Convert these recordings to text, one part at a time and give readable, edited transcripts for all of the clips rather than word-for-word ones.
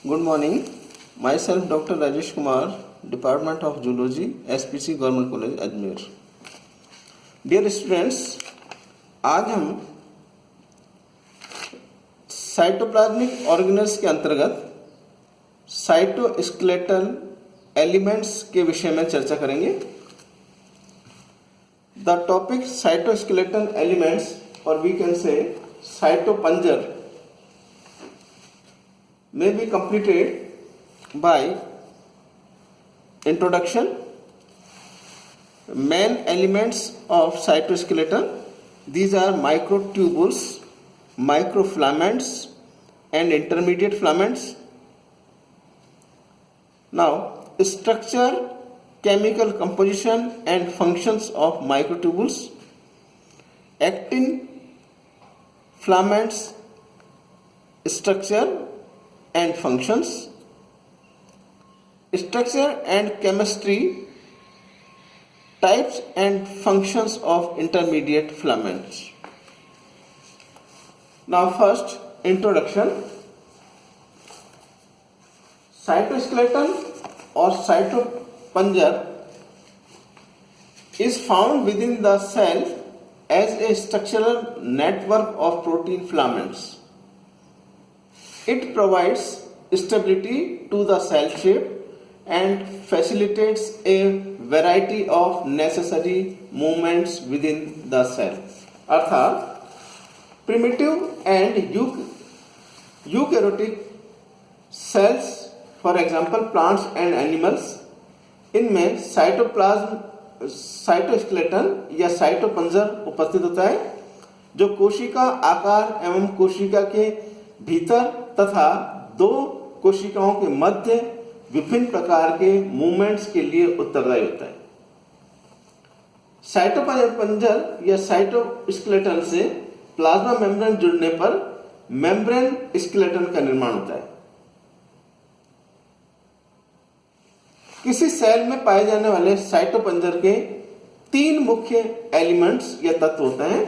Good morning. Myself Dr. Rajesh Kumar, Department of Zoology, SPC Government College, Ajmer. Dear students, आज हम cytoplasmic organelles के अंतर्गत cytoskeletal elements के विषय में चर्चा करेंगे. द टॉपिक साइटोस्केलेटल एलिमेंट्स और वी कैन से साइटोपंजर may be completed by introduction. Main elements of cytoskeleton, these are microtubules, microfilaments and intermediate filaments. Now, structure, chemical composition and functions of microtubules. Actin filaments, structure and functions. Structure and chemistry, types and functions of intermediate filaments. Now first, introduction. Cytoskeleton or cytopunjur is found within the cell as a structural network of protein filaments. It provides stability to the cell shape and facilitates a variety of necessary movements within the cell. अर्थात primitive and eukaryotic cells, for example plants and animals, इनमें cytoskeleton या साइटोपंजर उपस्थित होता है जो कोशिका आकार एवं कोशिका के भीतर तथा दो कोशिकाओं के मध्य विभिन्न प्रकार के मूवमेंट्स के लिए उत्तरदायी होता है. साइटोपंजर या साइटोस्केलेटन से प्लाज्मा मेम्ब्रेन जुड़ने पर मेम्ब्रेन स्केलेटन का निर्माण होता है. किसी सेल में पाए जाने वाले साइटोपंजर के तीन मुख्य एलिमेंट्स या तत्व होते हैं.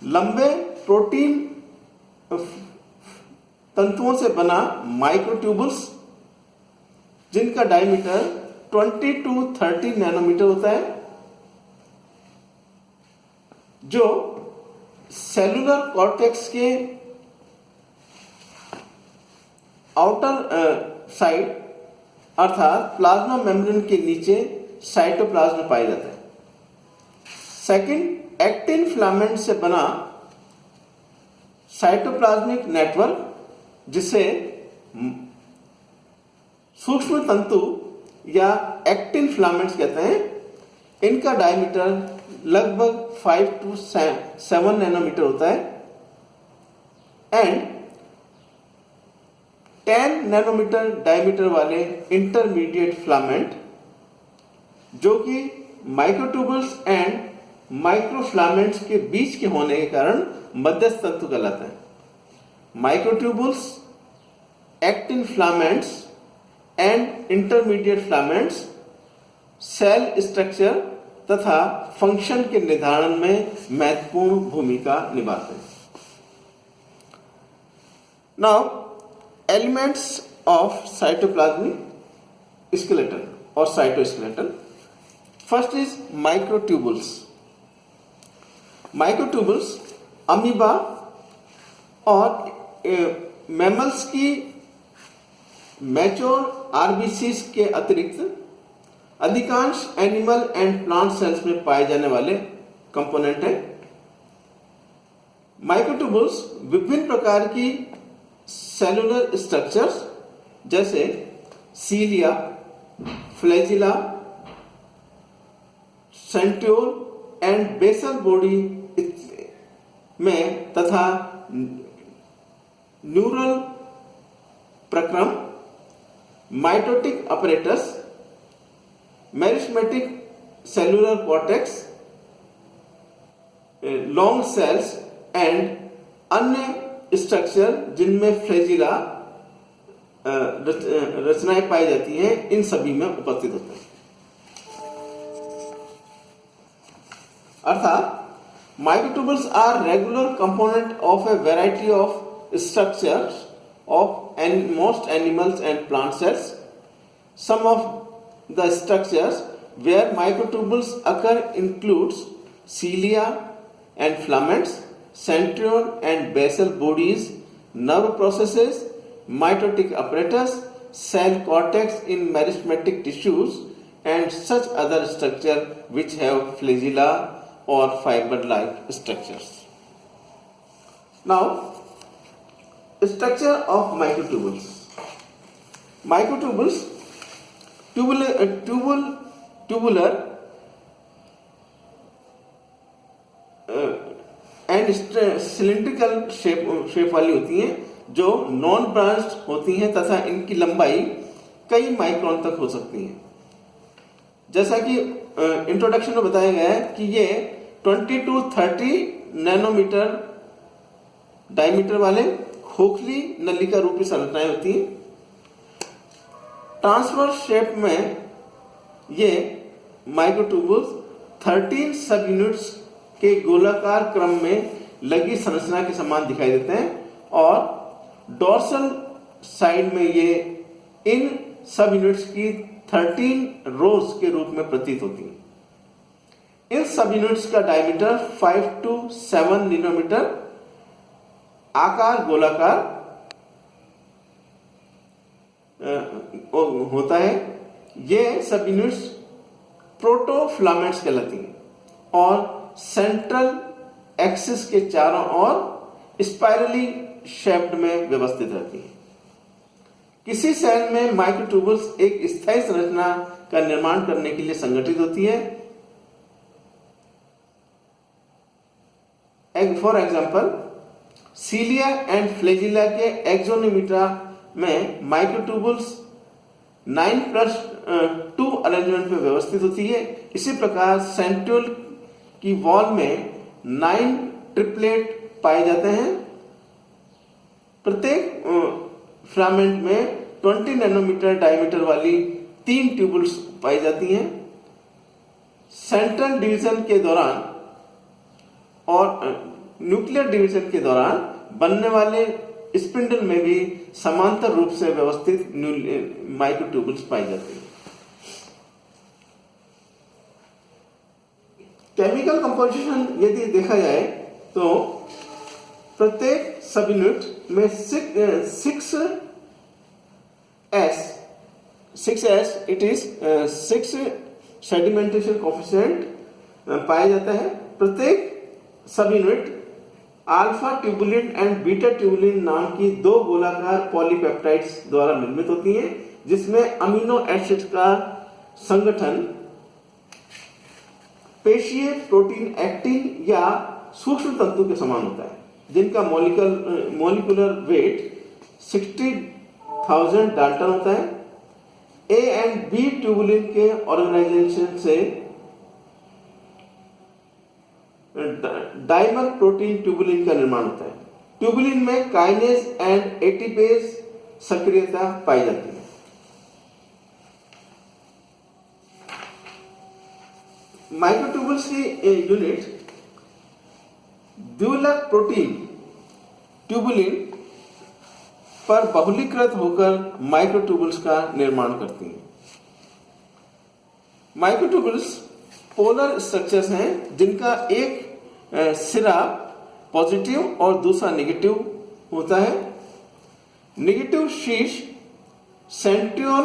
लंबे प्रोटीन तंतुओं से बना माइक्रोट्यूबुल्स जिनका डायमीटर 20 to 30 नैनोमीटर होता है, जो सेलुलर कॉर्टेक्स के आउटर साइड अर्थात प्लाज्मा मेम्ब्रेन के नीचे साइटोप्लाज्म में पाया जाता है. सेकंड, एक्टिन फिलामेंट से बना साइटोप्लाज्मिक नेटवर्क जिसे सूक्ष्म तंतु या एक्टिन फिलामेंट्स कहते हैं. इनका डायमीटर लगभग 5 to 7 नैनोमीटर होता है. एंड 10 नैनोमीटर डायमीटर वाले इंटरमीडिएट फिलामेंट जो कि माइक्रोट्यूबुल्स एंड माइक्रोफिलामेंट्स के बीच के होने के कारण मध्यस्थ तंतु कहलाते हैं. Microtubules, actin filaments and intermediate filaments cell structure तथा फंक्शन के निर्धारण में महत्वपूर्ण भूमिका निभाते हैं. Now elements of cytoplasmic skeleton और cytoskeleton. First is microtubules. Microtubules amoeba और मैमल्स की मैच्योर आरबीसीज के अतिरिक्त अधिकांश एनिमल एंड प्लांट सेल्स में पाए जाने वाले कंपोनेंट हैं. माइक्रोट्यूबुल्स विभिन्न प्रकार की सेलुलर स्ट्रक्चर्स जैसे cilia, flagella, centriole and basal body में तथा न्यूरल प्रक्रम, mitotic apparatus, meristematic cellular cortex, long cells and अन्य स्ट्रक्चर जिनमें फ्लैजिला रचनाएं पाई जाती हैं, इन सभी में उपस्थित होते हैं. अर्थात microtubules are regular component of a variety of structures of most animals and plant cells. Some of the structures where microtubules occur includes cilia and filaments, centriole and basal bodies, nerve processes, mitotic apparatus, cell cortex in meristematic tissues, and such other structure which have flagella or fiber-like structures. Now, structure of microtubules. Microtubules, tubular and cylindrical shape वाली होती हैं, जो non branched होती हैं तथा इनकी लंबाई कई माइक्रोन तक हो सकती है। जैसा कि इंट्रोडक्शन में बताया गया है कि ये 20 to 30 नैनोमीटर डायमीटर वाले खोखली नलिका रूपी संरचनाएं होती हैं। ट्रांसवर्स शेप में ये माइक्रोट्यूबुल्स 13 सब यूनिट्स के गोलाकार क्रम में लगी संरचना के समान दिखाई देते हैं और डोर्सल साइड में ये इन सब यूनिट्स की 13 रोज के रूप में प्रतीत होती हैं। इन सब यूनिट्स का डायमीटर 5 to 7 नैनोमीटर, आकार गोलाकार होता है। ये सब यूनिट्स प्रोटोफ्लामेंट्स कहलाती हैं और सेंट्रल एक्सिस के चारों ओर स्पाइरली शेप्ड में व्यवस्थित रहती है। किसी सेल में माइक्रोट्यूबुल्स एक स्थायी संरचना का निर्माण करने के लिए संगठित होती है। For example, cilia and flagella के एक्सोनोमीटा में माइक्रोट्यूबुल्स 9+2 अरेंजमेंट में व्यवस्थित होती है। इसी प्रकार सेंट्रियोल की वॉल में 9 ट्रिपलेट पाए जाते हैं। प्रत्येक फिलामेंट में 20 नैनोमीटर डायमीटर वाली 3 ट्यूबुल्स पाई जाती हैं। सेंट्रल डिवीजन के दौरान और न्यूक्लियर डिवीजन के दौरान बनने वाले स्पिंडल में भी समांतर रूप से व्यवस्थित माइक्रोट्यूबुल्स पाई जाती हैं। केमिकल कंपोजिशन यदि देखा जाए तो प्रत्येक सब यूनिट में 6s it is 6 sedimentation coefficient पाया जाता है। प्रत्येक सब unit alpha tubulin and beta tubulin नाम की 2 गोलाकार पॉलीपेप्टाइड्स द्वारा निर्मित होती हैं, जिसमें अमीनो एसिड का संगठन पेशीय प्रोटीन एक्टिन या सूक्ष्म तंतु के समान होता है, जिनका मॉलिक्यूलर वेट 60,000 डाल्टन होता है। ए एंड बी ट्यूबुलिन के ऑर्गेनाइजेशन से डाइमर प्रोटीन ट्यूबुलिन का निर्माण होता है। ट्यूबुलिन में काइनेज एंड एटीपेज सक्रियता पाई जाती है। माइक्रोट्यूबुल्स की यूनिट द्विलक प्रोटीन ट्यूबुलिन पर बहुलीकृत होकर माइक्रोट्यूबुल्स का निर्माण करती हैं। माइक्रोट्यूबुल्स पोलर स्ट्रक्चर्स हैं, जिनका एक सिरा पॉजिटिव और दूसरा नेगेटिव होता है। नेगेटिव शीर्ष सेंट्रियोल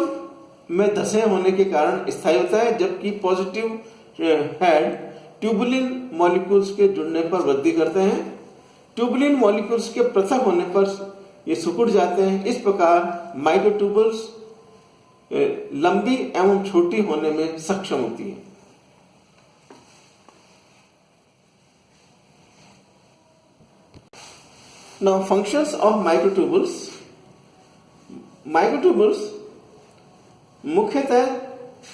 में धसे होने के कारण स्थायी होता है, जबकि पॉजिटिव हेड ट्यूबुलिन मॉलिक्यूल्स के जुड़ने पर वृद्धि करते हैं। ट्यूबुलिन मॉलिक्यूल्स के पृथक होने पर ये सिकुड़ जाते हैं। इस प्रकार माइक्रोट्यूबुल्स लंबी एवं छोटी होने में सक्षम होती है। Now, functions of microtubules. Microtubules मुख्यतः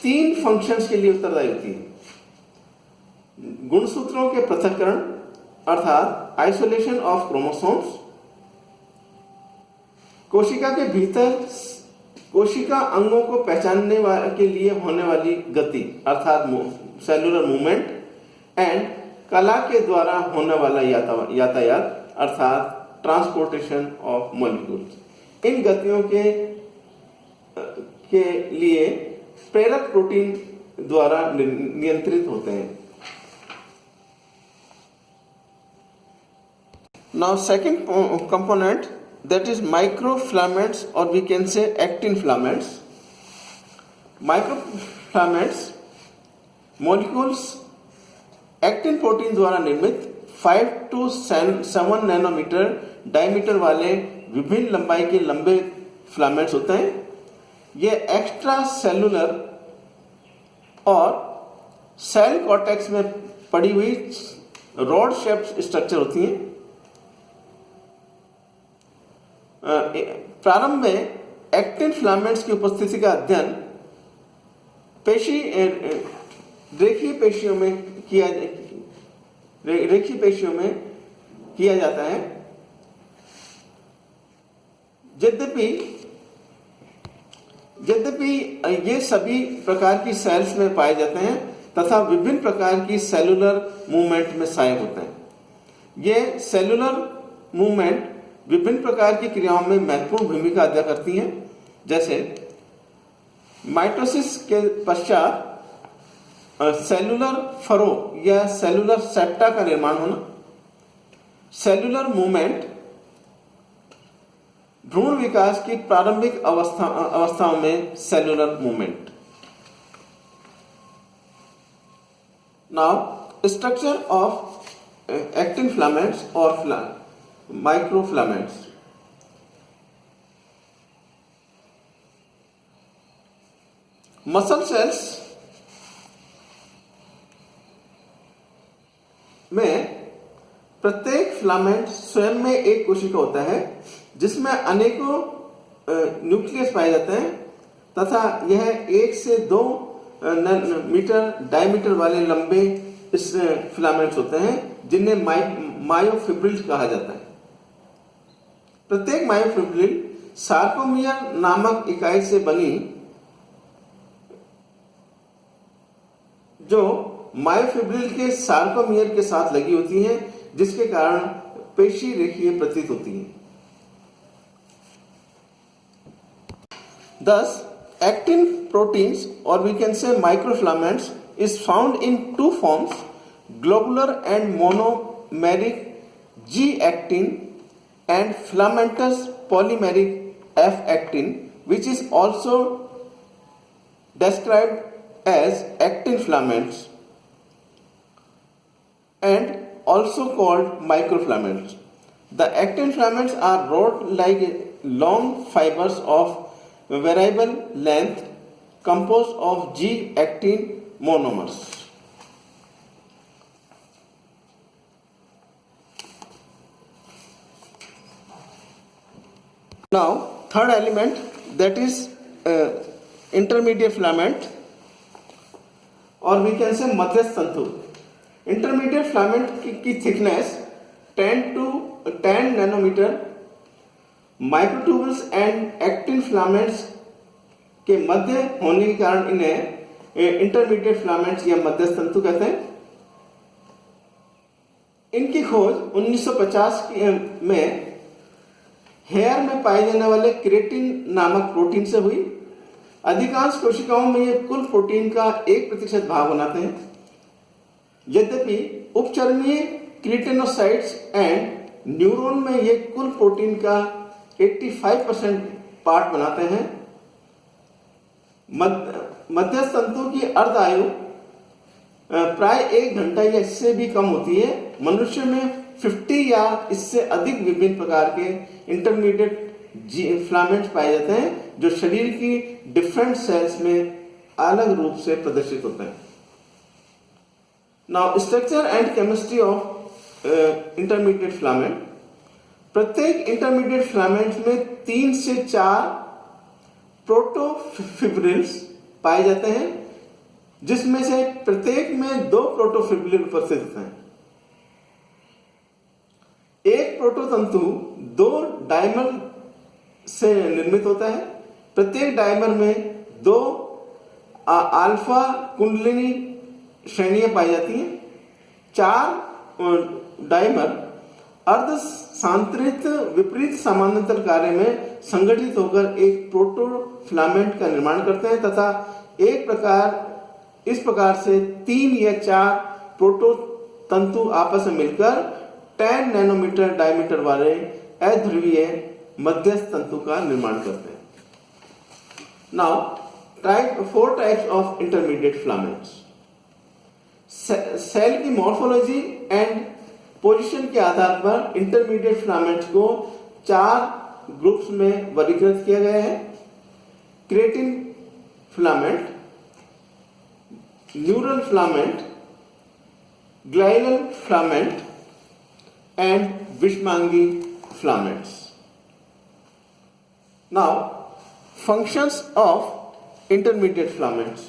3 फंक्शंस के लिए उत्तरदायी होती है। गुणसूत्रों के पृथक्करण अर्थात आइसोलेशन ऑफ क्रोमोसोम्स, कोशिका के भीतर कोशिका अंगों को पहचानने के लिए होने वाली गति अर्थात सेलुलर मूवमेंट, एंड कला के द्वारा होने वाला यातायात अर्थात ट्रांसपोर्टेशन ऑफ मॉलिक्यूल्स। इन गतियों के लिए प्रेरक प्रोटीन द्वारा नियंत्रित होते हैं। Now second component, that is microfilaments, or we can say actin filaments. Microfilaments molecules actin protein द्वारा निर्मित 5 to 7 नैनोमीटर डायमीटर वाले विभिन्न लंबाई के लंबे फिलामेंट्स होते हैं। ये एक्स्ट्रा सेलुलर और सेल कॉर्टेक्स में पड़ी हुई रॉड शेप्ड स्ट्रक्चर होती हैं। प्रारंभ में एक्टिन फिलामेंट्स की उपस्थिति का अध्ययन रेखीय पेशियों में किया जाता है। यद्यपि ये सभी प्रकार की सेल्स में पाए जाते हैं तथा विभिन्न प्रकार की सेलुलर मूवमेंट में सहायक होते हैं। ये सेलुलर मूवमेंट विभिन्न प्रकार की क्रियाओं में महत्वपूर्ण भूमिका अदा करती हैं, जैसे माइटोसिस के पश्चात सेलुलर फरो या सेलुलर सेप्टा का निर्माण होना, सेलुलर मूवमेंट, भ्रूण विकास की प्रारंभिक अवस्थाओं में cellular movement. Now structure of actin filaments और माइक्रोफिलामेंट्स। मसल सेल्स में प्रत्येक फिलामेंट स्वयं में एक कोशिका होता है जिसमें अनेकों न्यूक्लियस पाए जाते हैं तथा यह 1 से 2 मीटर डायमीटर वाले लंबे फिलामेंट्स होते हैं जिन्हें मायोफिब्रिल कहा जाता है। प्रत्येक मायोफिब्रिल सार्कोमियर नामक इकाई से बनी जो मायोफिब्रिल के सार्कोमियर के साथ लगी होती है, जिसके कारण पेशी रेखीय प्रतीत होती है। Thus, actin proteins, or we can say microfilaments, is found in two forms: globular and monomeric G-actin and filamentous polymeric F-actin, which is also described as actin filaments and also called microfilaments. The actin filaments are rod-like long fibers of variable length composed of G-actin monomers. Now, third element, that is intermediate filament, or we can say मध्यस्थ तंतु। Intermediate filament की thickness 10 nanometre. Microtubules and actin filaments के मध्य होने के कारण इन्हें intermediate filaments या मध्यस्थ तंतु कहते हैं। इनकी खोज 1950 में हेयर में पाए जाने वाले क्रेटिन नामक प्रोटीन से हुई। अधिकांश कोशिकाओं में ये कुल प्रोटीन का 1% भाग बनाते हैं। यद्यपि उपचरणीय क्रिटेनोसाइट्स एंड न्यूरॉन में ये कुल प्रोटीन का 85% पार्ट बनाते हैं। मध्यस्थ तंतु की अर्ध आयु प्राय 1 घंटा या इससे भी कम होती है। मनुष्य में 50 या इससे अधिक विभिन्न प्रकार के इंटरमीडिएट फिलामेंट्स पाए जाते हैं जो शरीर की डिफरेंट सेल्स में अलग रूप से प्रदर्शित होते हैं। Now structure and chemistry of intermediate filament. प्रत्येक इंटरमीडिएट फिलामेंट में 3 से 4 प्रोटोफिब्रिल्स पाए जाते हैं, जिसमें से प्रत्येक में 2 प्रोटोफिब्रिल उपस्थित होते हैं। एक प्रोटोतंतु 2 डायमर से निर्मित होता है। प्रत्येक डायमर में 2 अल्फा कुंडलिनी श्रेणियां पाई जाती हैं। 4 डायमर अर्ध सांतरित विपरीत समानांतर कार्य में संगठित होकर एक प्रोटोफिलामेंट का निर्माण करते हैं तथा इस प्रकार से 3 या 4 प्रोटो तंतु आपस में मिलकर 10 नैनोमीटर डायमीटर वाले अध्रुवीय मध्यस्थ तंतु का निर्माण करते हैं। Now 4 types of intermediate filaments. Cell की मॉर्फोलॉजी एंड पोजीशन के आधार पर इंटरमीडिएट फिलामेंट्स को 4 ग्रुप्स में वर्गीकृत किया गया है। Keratin filament, neural filament, glial filament and विषमांगी filaments. Now, functions of intermediate filaments.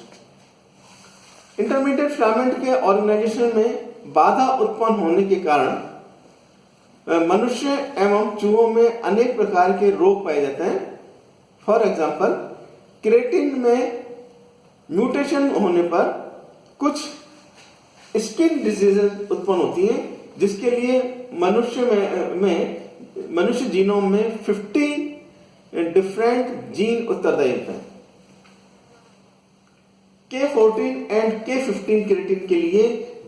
Intermediate filament के ऑर्गेनाइजेशन में बाधा उत्पन्न होने के कारण मनुष्य एवं चूहों में अनेक प्रकार के रोग पाए जाते हैं। फॉर एग्जाम्पल, क्रेटिन में म्यूटेशन होने पर कुछ स्किन डिजीजेज उत्पन्न होती हैं, जिसके लिए मनुष्य जीनोम में 50 डिफरेंट जीन उत्तरदायी होते हैं। K14 एंड K15 क्रेटिन के लिए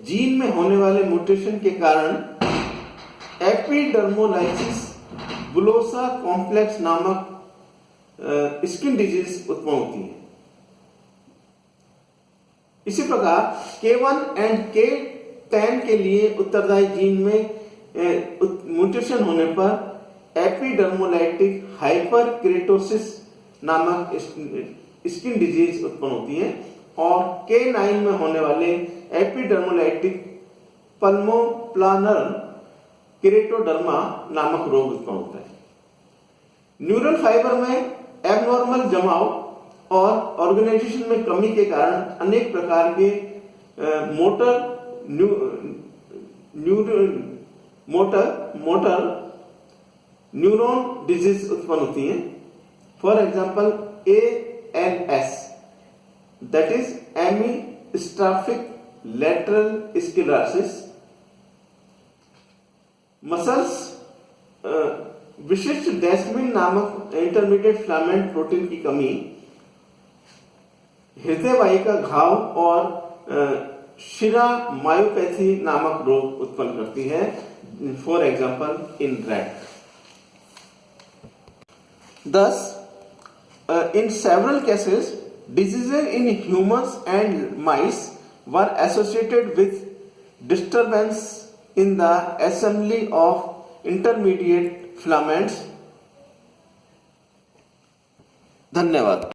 जीन में होने वाले म्यूटेशन के कारण एपिडर्मोलाइसिस बुलोसा कॉम्प्लेक्स नामक स्किन डिजीज उत्पन्न होती है। इसी प्रकार K1 एंड K10 के लिए उत्तरदायी जीन में म्यूटेशन होने पर एपिडर्मोलाइटिक हाइपरकेरेटोसिस नामक स्किन डिजीज उत्पन्न होती है और K9 में होने वाले एपिडर्मोलाइटिक पल्मोप्लानर केरेटोडर्मा नामक रोग उत्पन्न होता है। न्यूरल फाइबर में एबनॉर्मल जमाव और ऑर्गेनाइजेशन में कमी के कारण अनेक प्रकार के मोटर न्यूरॉन डिजीज उत्पन्न होती हैं। For example ALS, that is amyotrophic lateral sclerosis. Muscles विशिष्ट डेस्मिन नामक इंटरमीडिएट फिलामेंट प्रोटीन की कमी हृदय वाहिका घाव और शिरा मायोपैथी नामक रोग उत्पन्न करती है। For example in rat. Thus, in several cases, diseases in humans and mice were associated with disturbance in the assembly of intermediate filaments. धन्यवाद।